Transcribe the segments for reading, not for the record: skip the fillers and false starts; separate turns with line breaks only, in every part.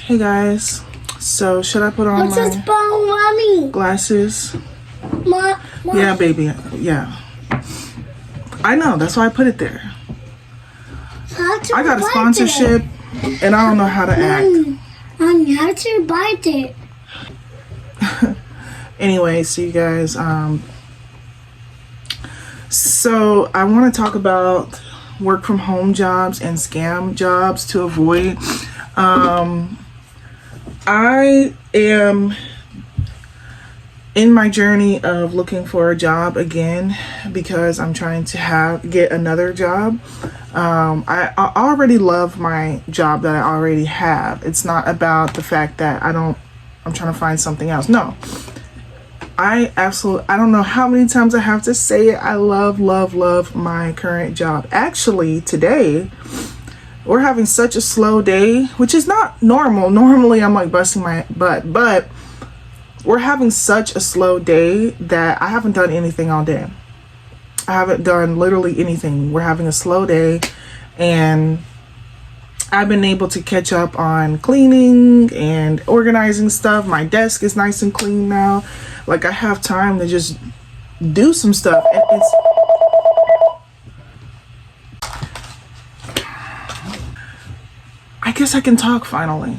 Hey guys, so should I put on my
Mommy.
glasses?
Mom.
Yeah, baby, yeah. I know, that's why I put it there. I got a sponsorship and I don't know how to act.
Mommy, how to buy it?
Anyway, so you guys, so I want to talk about work from home jobs and scam jobs to avoid. I am in my journey of looking for a job again because I'm trying to get another job. I already love my job that I already have. It's not about the fact that I'm trying to find something else. No, I don't know how many times I have to say it. I love my current job. Actually, today we're having such a slow day, which is not normal. Normally I'm like busting my butt, but we're having such a slow day that I haven't done anything all day. I haven't done literally anything. We're having a slow day and I've been able to catch up on cleaning and organizing stuff. My desk is nice and clean now. Like I have time to just do some stuff. And I guess I can talk finally.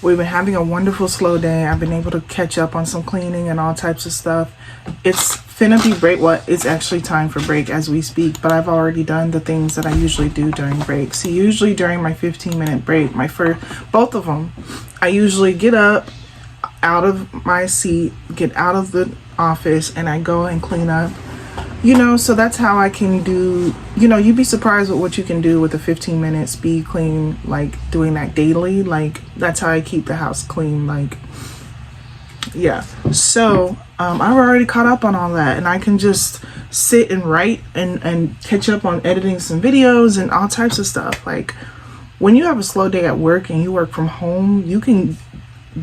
We've been having a wonderful slow day. I've been able to catch up on some cleaning and all types of stuff. It's finna be break. Well, it's actually time for break as we speak, but I've already done the things that I usually do during break. So usually during my 15-minute break, both of them, I usually get up out of my seat, get out of the office, and I go and clean up. You know, so that's how I can do, you know, you'd be surprised with what you can do with a 15-minute speed clean, like doing that daily. Like that's how I keep the house clean. Like, yeah. So I've already caught up on all that and I can just sit and write and catch up on editing some videos and all types of stuff. Like when you have a slow day at work and you work from home, you can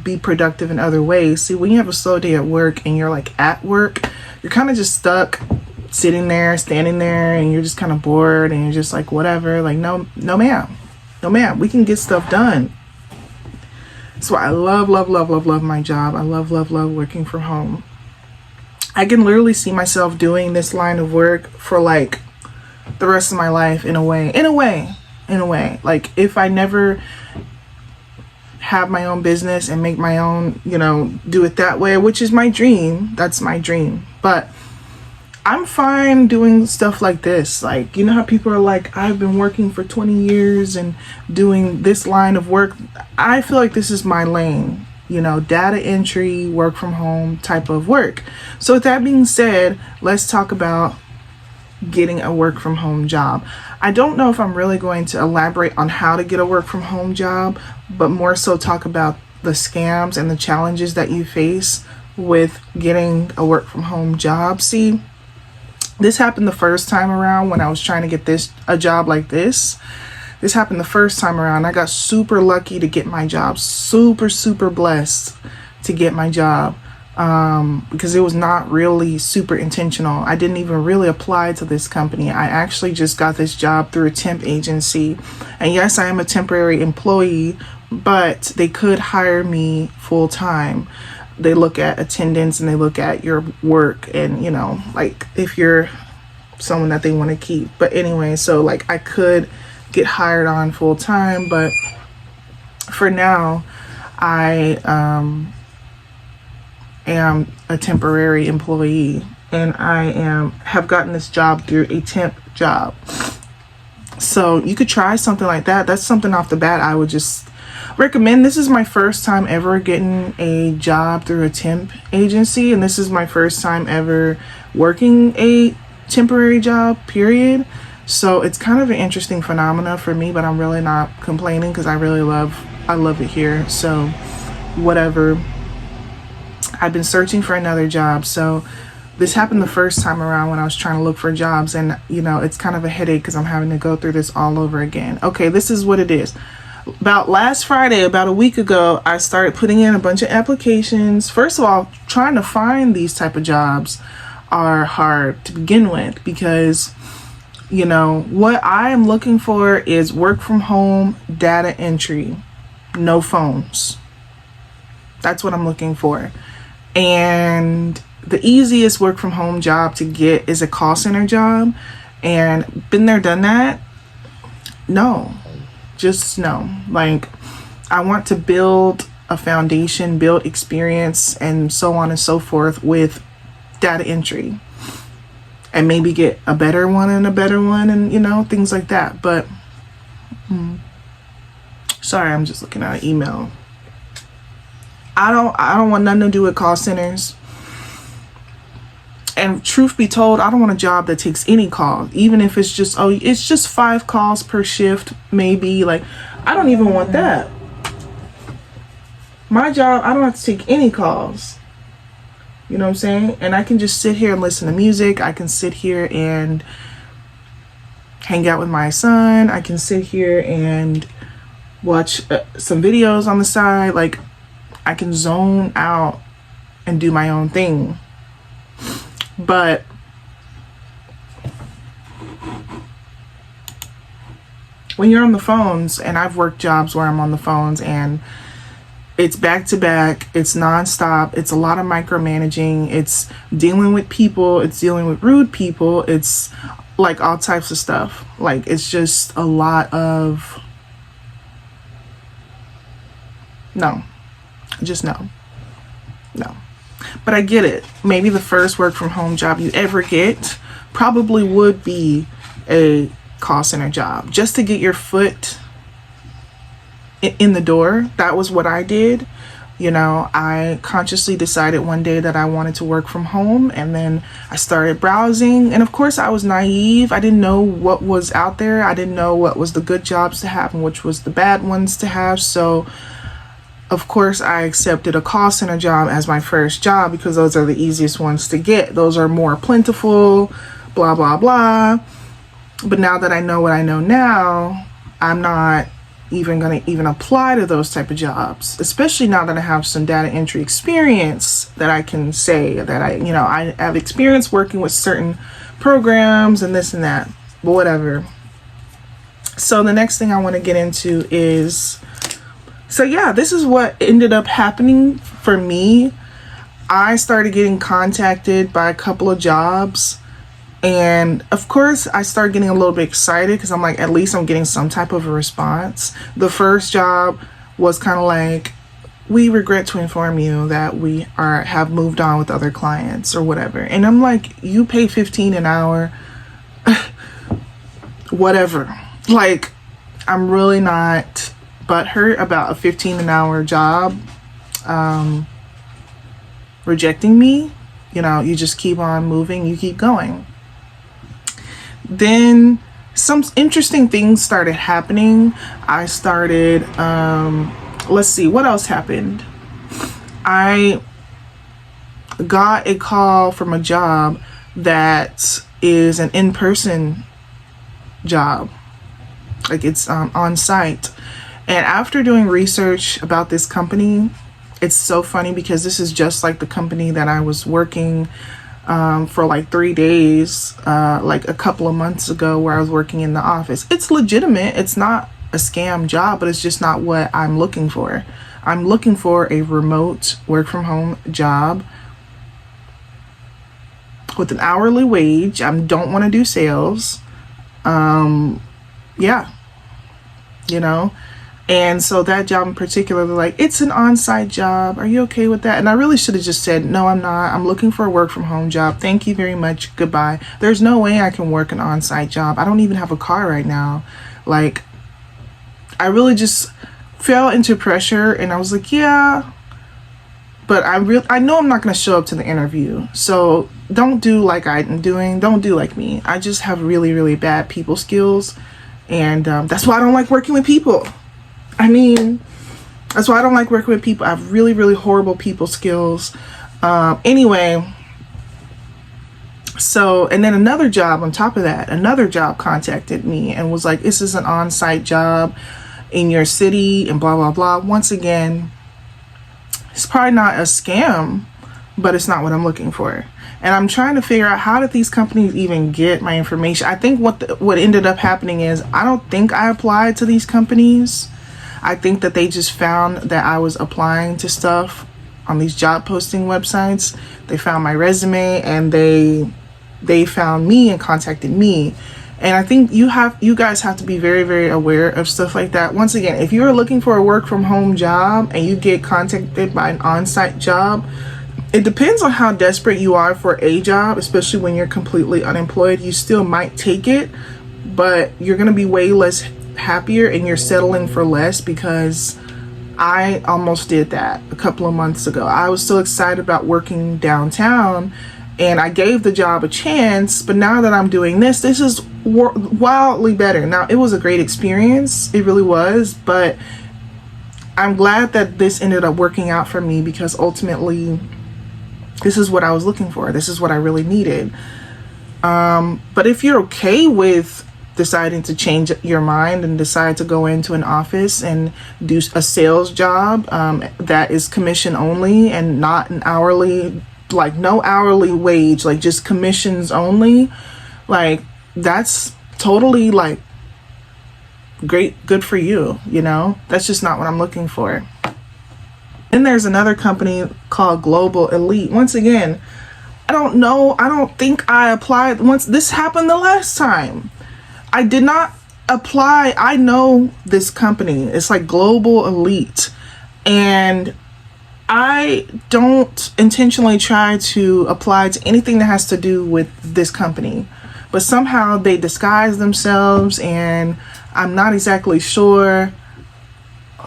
be productive in other ways. See, when you have a slow day at work and you're like at work, you're kind of just stuck sitting there, standing there, and you're just kind of bored and you're just like, whatever. Like, no ma'am, we can get stuff done. So I love my job. I love working from home. I can literally see myself doing this line of work for like the rest of my life in a way. Like if I never have my own business and make my own, you know, do it that way, which is my dream. That's my dream. But I'm fine doing stuff like this. Like, you know how people are like, I've been working for 20 years and doing this line of work. I feel like this is my lane, you know, data entry, work from home type of work. So with that being said, let's talk about getting a work from home job. I don't know if I'm really going to elaborate on how to get a work from home job, but more so talk about the scams and the challenges that you face with getting a work from home job. See, this happened the first time around when I was trying to get a job like this. This happened the first time around. I got super lucky to get my job, super blessed to get my job, because it was not really super intentional. I didn't even really apply to this company. I actually just got this job through a temp agency. And yes, I am a temporary employee, but they could hire me full time. They look at attendance and they look at your work and, you know, like if you're someone that they want to keep. But anyway, so like I could get hired on full time, but for now I am a temporary employee and I have gotten this job through a temp job. So you could try something like that. That's something off the bat I would just recommend. This is my first time ever getting a job through a temp agency, and this is my first time ever working a temporary job, period. So it's kind of an interesting phenomena for me, but I'm really not complaining because I love it here. So whatever. I've been searching for another job. So this happened the first time around when I was trying to look for jobs, and you know, it's kind of a headache because I'm having to go through this all over again. Okay, this is what it is. About last Friday, about a week ago, I started putting in a bunch of applications. First of all, trying to find these type of jobs are hard to begin with because You know, what I am looking for is work from home, data entry, no phones. That's what I'm looking for. And the easiest work from home job to get is a call center job. And been there, done that. No, just no. Like, I want to build a foundation, build experience, and so on and so forth with data entry. And maybe get a better one and a better one, and you know, things like that. But sorry, I'm just looking at an email. I don't want nothing to do with call centers. And truth be told, I don't want a job that takes any call, even if it's just, oh, it's just 5 calls per shift, maybe. Like, I don't even want that. My job, I don't have to take any calls. You know what I'm saying? And I can just sit here and listen to music. I can sit here and hang out with my son. I can sit here and watch some videos on the side. Like, I can zone out and do my own thing. But when you're on the phones, and I've worked jobs where I'm on the phones and it's back to back, it's nonstop, it's a lot of micromanaging, it's dealing with people, it's dealing with rude people, it's like all types of stuff. Like, it's just a lot of no. Just no. But I get it. Maybe the first work from home job you ever get probably would be a call center job, just to get your foot in the door. That was what I did. You know, I consciously decided one day that I wanted to work from home, and then I started browsing. And of course, I was naive. I didn't know what was out there. I didn't know what was the good jobs to have and which was the bad ones to have. So of course, I accepted a call center job as my first job because those are the easiest ones to get. Those are more plentiful, blah, blah, blah. But now that I know what I know now, I'm not even going to even apply to those type of jobs, especially now that I have some data entry experience that I can say that I have experience working with certain programs and this and that, but whatever. So the next thing I want to get into is, so yeah, this is what ended up happening for me. I started getting contacted by a couple of jobs, and of course I started getting a little bit excited because I'm like, at least I'm getting some type of a response. The first job was kind of like, we regret to inform you that we have moved on with other clients or whatever. And I'm like, you pay $15 an hour, whatever. Like, I'm really not butthurt about a $15 an hour job rejecting me. You know, you just keep on moving, you keep going. Then some interesting things started happening. I started, let's see, what else happened? I got a call from a job that is an in-person job. Like, it's on site. And after doing research about this company, it's so funny because this is just like the company that I was working for like 3 days, like a couple of months ago, where I was working in the office. It's legitimate. It's not a scam job, but it's just not what I'm looking for. I'm looking for a remote work from home job with an hourly wage. I don't want to do sales. Yeah, you know. And so that job in particular, they're like, it's an on-site job. Are you okay with that? And I really should have just said, no, I'm not. I'm looking for a work from home job. Thank you very much. Goodbye. There's no way I can work an on-site job. I don't even have a car right now. Like, I really just fell into pressure, and I was like, yeah, but I know I'm not going to show up to the interview. So don't do like I'm doing. Don't do like me. I just have really, really bad people skills. And that's why I don't like working with people. I mean, that's why I don't like working with people. I have really, really horrible people skills. Anyway, so, and then another job on top of that, another job contacted me and was like, this is an on-site job in your city and blah, blah, blah. Once again, it's probably not a scam, but it's not what I'm looking for. And I'm trying to figure out, how did these companies even get my information? I think what ended up happening is, I don't think I applied to these companies. I think that they just found that I was applying to stuff on these job posting websites. They found my resume and they found me and contacted me. And I think you guys have to be very, very aware of stuff like that. Once again, if you're looking for a work from home job and you get contacted by an on-site job, it depends on how desperate you are for a job, especially when you're completely unemployed. You still might take it, but you're going to be way less happier and you're settling for less, because I almost did that a couple of months ago. I was so excited about working downtown and I gave the job a chance, but now that I'm doing this is wildly better. Now, it was a great experience. It really was, but I'm glad that this ended up working out for me, because ultimately this is what I was looking for. This is what I really needed. But if you're okay with deciding to change your mind and decide to go into an office and do a sales job that is commission only and not an hourly, like no hourly wage, like just commissions only, like that's totally like great, good for you, you know? That's just not what I'm looking for. Then there's another company called Global Elite. Once again, I don't know. I don't think I applied. Once this happened the last time, I did not apply. I know this company. It's like Global Elite. And I don't intentionally try to apply to anything that has to do with this company. But somehow they disguise themselves, and I'm not exactly sure.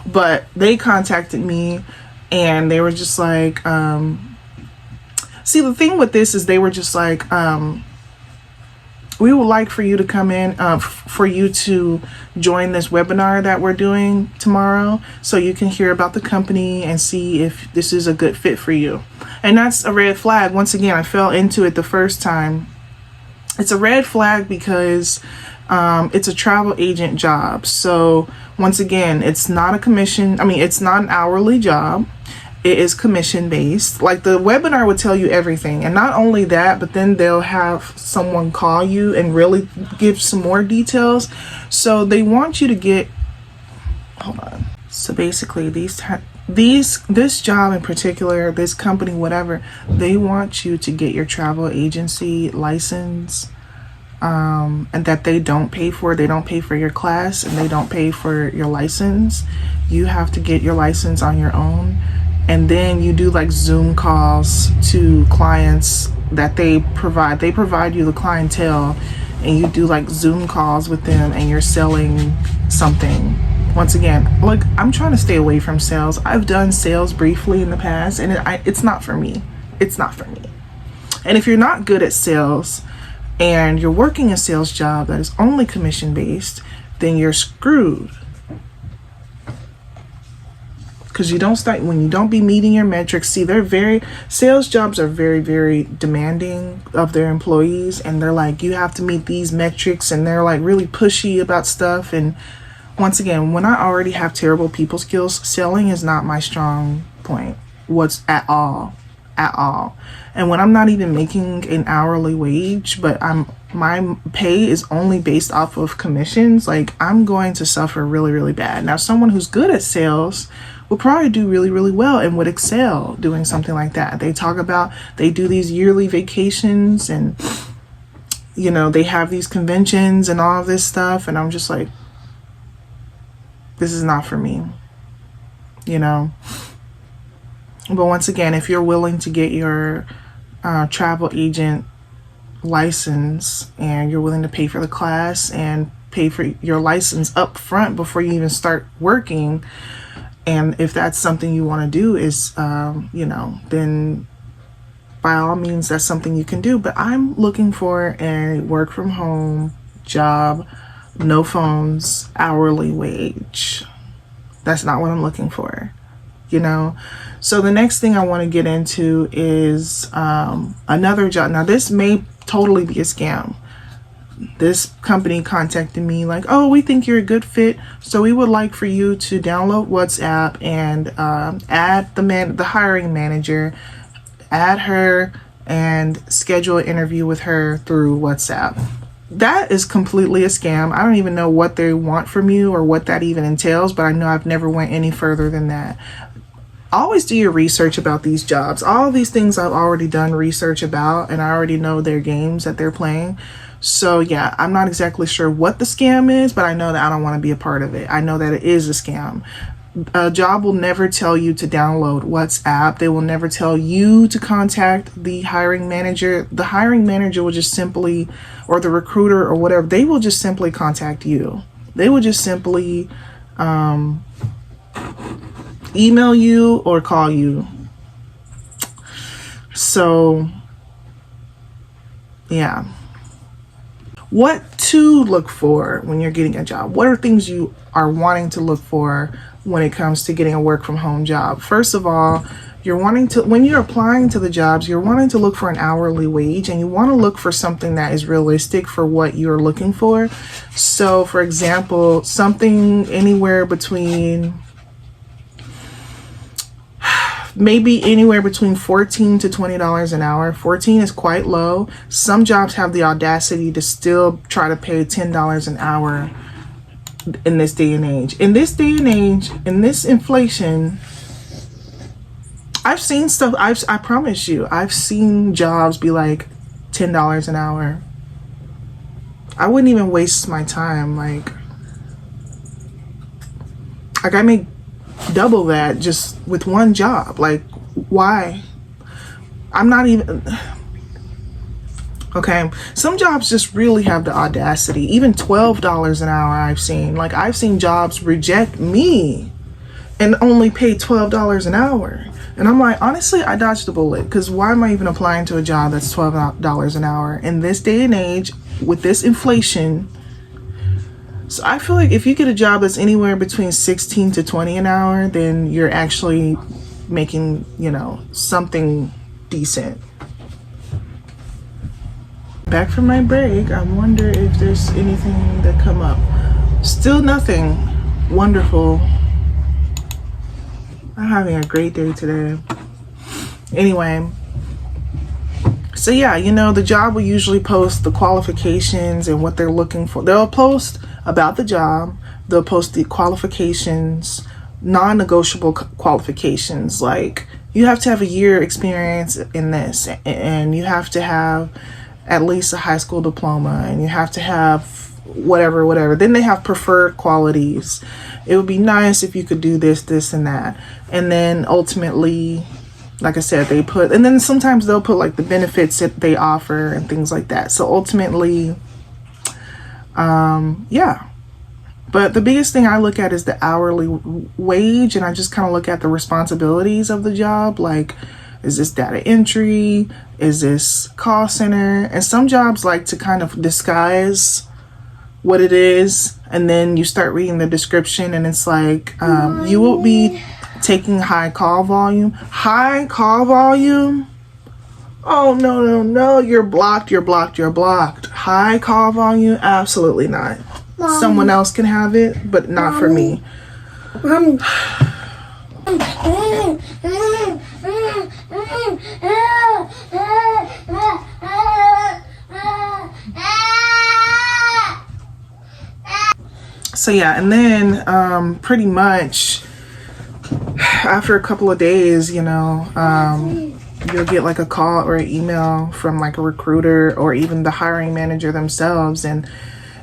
But they contacted me. And they were just like, see, the thing with this is they were just like, we would like for you to come in, for you to join this webinar that we're doing tomorrow, so you can hear about the company and see if this is a good fit for you. And that's a red flag. Once again, I fell into it the first time. It's a red flag because it's a travel agent job. So once again, it's not a commission. I mean, it's not an hourly job. It is commission based. Like the webinar would tell you everything. And not only that, but then they'll have someone call you and really give some more details. So they want you to get, hold on. So basically this job in particular, this company, whatever, they want you to get your travel agency license, and that they don't pay for. They don't pay for your class and they don't pay for your license. You have to get your license on your own. And then you do like Zoom calls to clients that they provide. They provide you the clientele, and you do like Zoom calls with them, and you're selling something. Once again, like, I'm trying to stay away from sales. I've done sales briefly in the past, and it's not for me. It's not for me. And if you're not good at sales and you're working a sales job that is only commission based, then you're screwed. Because when you don't be meeting your metrics. See, sales jobs are very, very demanding of their employees, and they're like, you have to meet these metrics, and they're like really pushy about stuff. And once again, when I already have terrible people skills, selling is not my strong point. At all. And when I'm not even making an hourly wage, but my pay is only based off of commissions, like, I'm going to suffer really, really bad. Now, someone who's good at sales will probably do really, really well and would excel doing something like that. They do these yearly vacations, and, you know, they have these conventions and all of this stuff. And I'm just like, this is not for me, you know. But once again, if you're willing to get your travel agent license, and you're willing to pay for the class and pay for your license up front before you even start working, and if that's something you want to do, is you know, then by all means, that's something you can do. But I'm looking for a work from home job, no phones, hourly wage. That's not what I'm looking for, you know. So the next thing I want to get into is another job. Now, this may totally be a scam. This company contacted me like, oh, we think you're a good fit, so we would like for you to download WhatsApp and add the hiring manager, add her, and schedule an interview with her through WhatsApp. That is completely a scam. I don't even know what they want from you or what that even entails, but I know I've never went any further than that. Always do your research about these jobs. All of these things I've already done research about, and I already know their games that they're playing. So yeah, I'm not exactly sure what the scam is, but I know that I don't want to be a part of it. I know that it is a scam. A job will never tell you to download WhatsApp. They will never tell you to contact the hiring manager. The hiring manager will just simply, or the recruiter or whatever, they will just simply contact you. They will just simply email you or call you. So yeah. What to look for when you're getting a job? What are things you are wanting to look for when it comes to getting a work from home job? First of all, when you're applying to the jobs, you're wanting to look for an hourly wage, and you want to look for something that is realistic for what you're looking for. So for example, something anywhere between maybe anywhere between $14 to $20 an hour. 14 is quite low. Some jobs have the audacity to still try to pay $10 an hour in this day and age. In this day and age, in this inflation, I've seen stuff. I promise you, I've seen jobs be like $10 an hour. I wouldn't even waste my time. Like I make double that just with one job. Like, why? I'm not even okay. Some jobs just really have the audacity. Even $12 an hour I've seen. Like, I've seen jobs reject me and only pay $12 an hour. And I'm like, honestly, I dodged a bullet, because why am I even applying to a job that's $12 an hour in this day and age with this inflation? So I feel like if you get a job that's anywhere between 16 to 20 an hour, then you're actually making, something decent. Back from my break, I wonder if there's anything that come up. Still nothing. Wonderful. I'm having a great day today. Anyway. So yeah, the job will usually post the qualifications and what they're looking for. They'll post about the job. They'll post the qualifications, non-negotiable qualifications. Like, you have to have a year experience in this, and you have to have at least a high school diploma, and you have to have whatever. Then they have preferred qualities. It would be nice if you could do this, and that. And then ultimately, like I said, they put, and then sometimes they'll put like the benefits that they offer and things like that. So ultimately, yeah. But the biggest thing I look at is the hourly wage, and I just kind of look at the responsibilities of the job. Like, is this data entry? Is this call center? And some jobs like to kind of disguise what it is, and then you start reading the description, and it's like, you will be taking high call volume. High call volume? Oh, no. You're blocked. High call volume? Absolutely not. Mommy. Someone else can have it, but not for me.
Mommy.
So yeah, and then pretty much after a couple of days, you'll get like a call or an email from like a recruiter or even the hiring manager themselves, and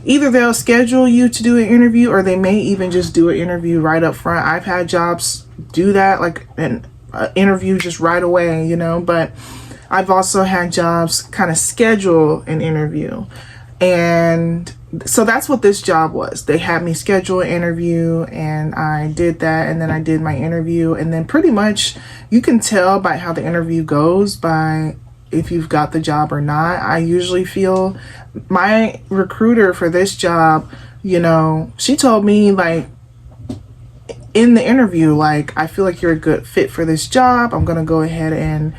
either they'll schedule you to do an interview, or they may even just do an interview right up front. I've had jobs do that, like an interview just right away, but I've also had jobs kind of schedule an interview. And so that's what this job was. They had me schedule an interview, and I did that, and then I did my interview, and then pretty much you can tell by how the interview goes by if you've got the job or not. I usually feel my recruiter for this job, she told me, like, in the interview, like, I feel like you're a good fit for this job. I'm gonna go ahead and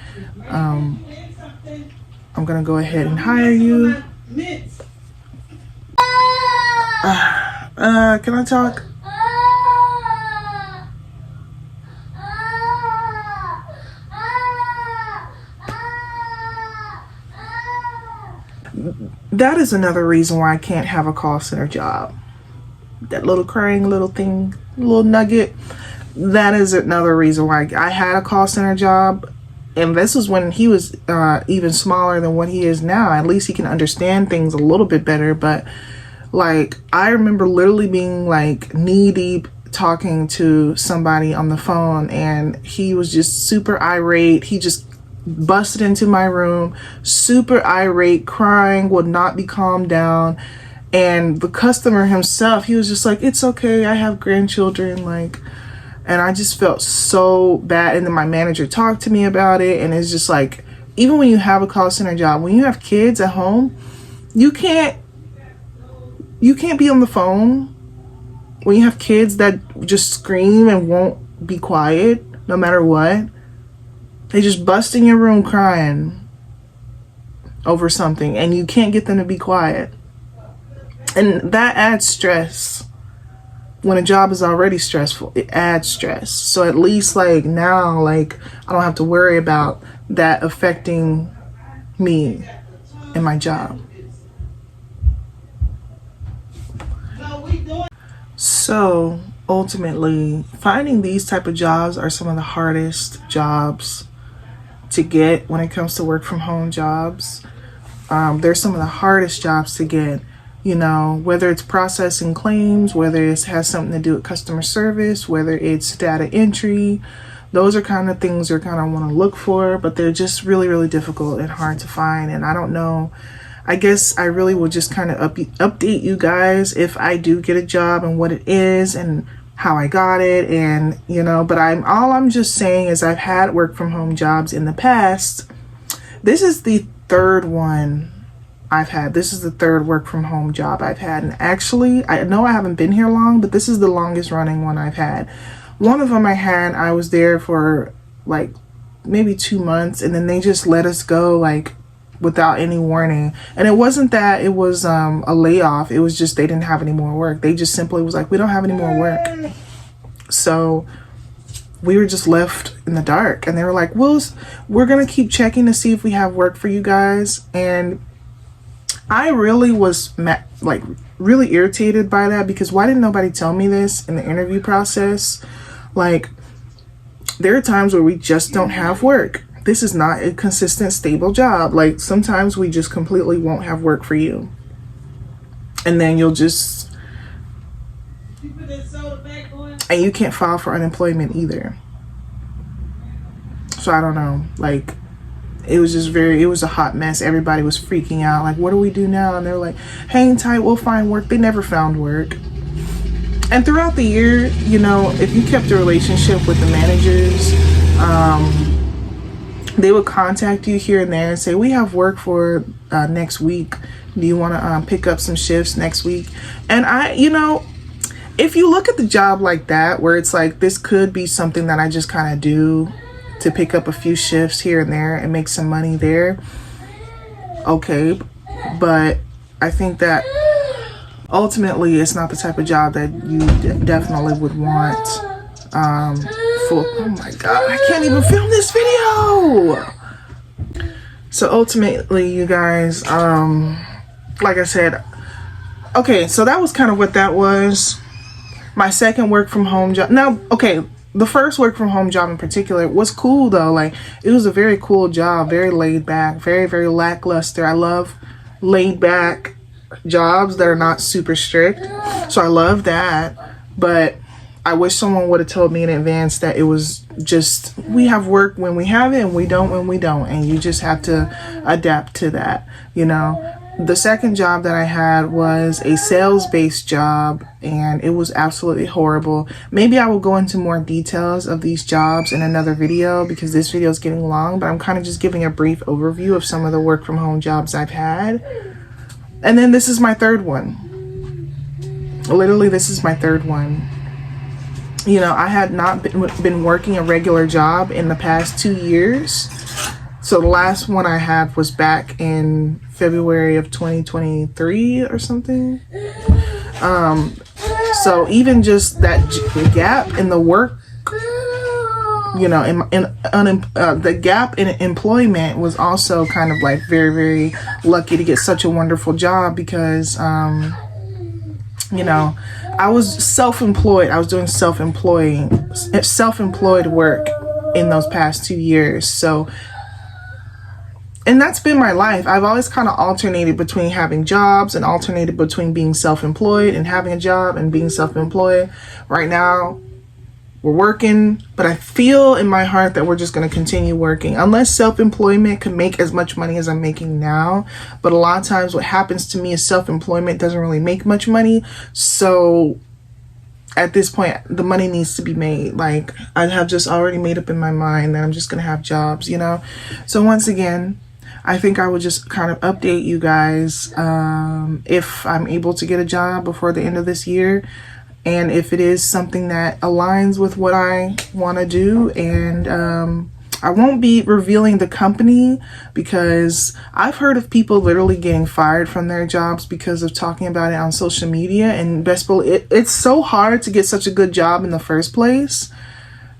hire you. Can I talk? that is another reason why I can't have a call center job. That little crying little thing, little nugget, that is another reason why I had a call center job. And this was when he was even smaller than what he is now. At least he can understand things a little bit better. But like, I remember literally being like knee deep talking to somebody on the phone, and he was just super irate. He just busted into my room, super irate, crying, would not be calmed down. And the customer himself, he was just like, it's okay, I have grandchildren, like, and I just felt so bad. And then my manager talked to me about it, and it's just like, even when you have a call center job, when you have kids at home, you can't be on the phone. When you have kids that just scream and won't be quiet no matter what, they just bust in your room crying over something, and you can't get them to be quiet. And that adds stress. When a job is already stressful, it adds stress. So at least like now, like, I don't have to worry about that affecting me and my job. So ultimately, finding these type of jobs are some of the hardest jobs to get when it comes to work from home jobs. They're some of the hardest jobs to get. You know, whether it's processing claims, whether it has something to do with customer service, whether it's data entry, those are kind of things you're kind of want to look for, but they're just really, really difficult and hard to find. And I don't know, I guess I really will just kind of update you guys if I do get a job and what it is and how I got it. And, you know, but all I'm just saying is I've had work from home jobs in the past. This is the third one I've had. This is the third work from home job I've had. And actually, I know I haven't been here long, but this is the longest running one I've had. One of them I was there for like maybe 2 months, and then they just let us go like without any warning. And it wasn't that it was a layoff. It was just they didn't have any more work. They just simply was like, we don't have any more work. So we were just left in the dark, and they were like, well, we're gonna keep checking to see if we have work for you guys. And I really was like really irritated by that, because why didn't nobody tell me this in the interview process? Like, there are times where we just don't have work. This is not a consistent, stable job. Like, sometimes we just completely won't have work for you, and then you'll just, and you can't file for unemployment either. So I don't know, like, it was just it was a hot mess. Everybody was freaking out, like, what do we do now? And they're like, hang tight, we'll find work. They never found work. And throughout the year, you know, if you kept a relationship with the managers, they would contact you here and there and say, we have work for next week. Do you want to pick up some shifts next week? And you know, if you look at the job like that, where it's like, this could be something that I just kind of do to pick up a few shifts here and there and make some money there, okay. But I think that ultimately it's not the type of job that you definitely would want oh my god, I can't even film this video. So ultimately, you guys, like I said, okay, so that was kind of what that was. My second work from home job. Now, okay, the first work from home job in particular was cool though. Like, it was a very cool job, very laid back, very, very lackluster. I love laid back jobs that are not super strict. So I love that. But I wish someone would have told me in advance that it was just, we have work when we have it and we don't when we don't. And you just have to adapt to that, you know. The second job that I had was a sales-based job, and it was absolutely horrible. Maybe I will go into more details of these jobs in another video, because this video is getting long, but I'm kind of just giving a brief overview of some of the work from home jobs I've had. And then this is my third one. Literally, this is my third one. You know, I had not been working a regular job in the past 2 years. So the last one I had was back in February of 2023 or something. So even just that gap in the work you know, the gap in employment was also kind of like very, very lucky to get such a wonderful job because, you know, I was self-employed. I was doing self-employed work in those past 2 years. So, and that's been my life. I've always kind of alternated between having jobs and alternated between being self-employed and having a job and being self-employed. Right now, we're working, but I feel in my heart that we're just going to continue working unless self-employment can make as much money as I'm making now. But a lot of times what happens to me is self-employment doesn't really make much money. So at this point, the money needs to be made. Like, I have just already made up in my mind that I'm just going to have jobs, you know? So once again, I think I would just kind of update you guys if I'm able to get a job before the end of this year. And if it is something that aligns with what I want to do, and I won't be revealing the company because I've heard of people literally getting fired from their jobs because of talking about it on social media. And best believe it's so hard to get such a good job in the first place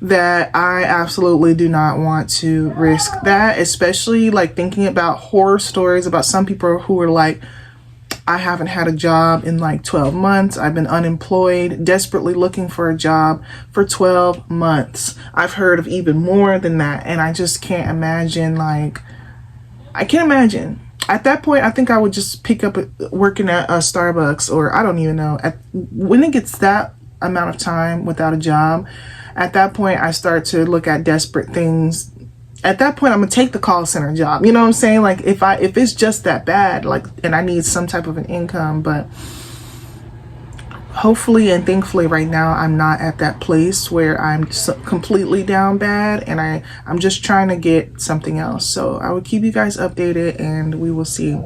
that I absolutely do not want to risk that, especially like thinking about horror stories about some people who are like, I haven't had a job in like 12 months. I've been unemployed, desperately looking for a job for 12 months. I've heard of even more than that. And I just can't imagine, like, I can't imagine. At that point, I think I would just pick up working at a Starbucks, or I don't even know. When it gets that amount of time without a job, at that point, I start to look at desperate things. At that point, I'm gonna take the call center job. You know what I'm saying? Like, if it's just that bad, like, and I need some type of an income. But hopefully and thankfully right now, I'm not at that place where I'm completely down bad, and I'm just trying to get something else. So I will keep you guys updated, and we will see.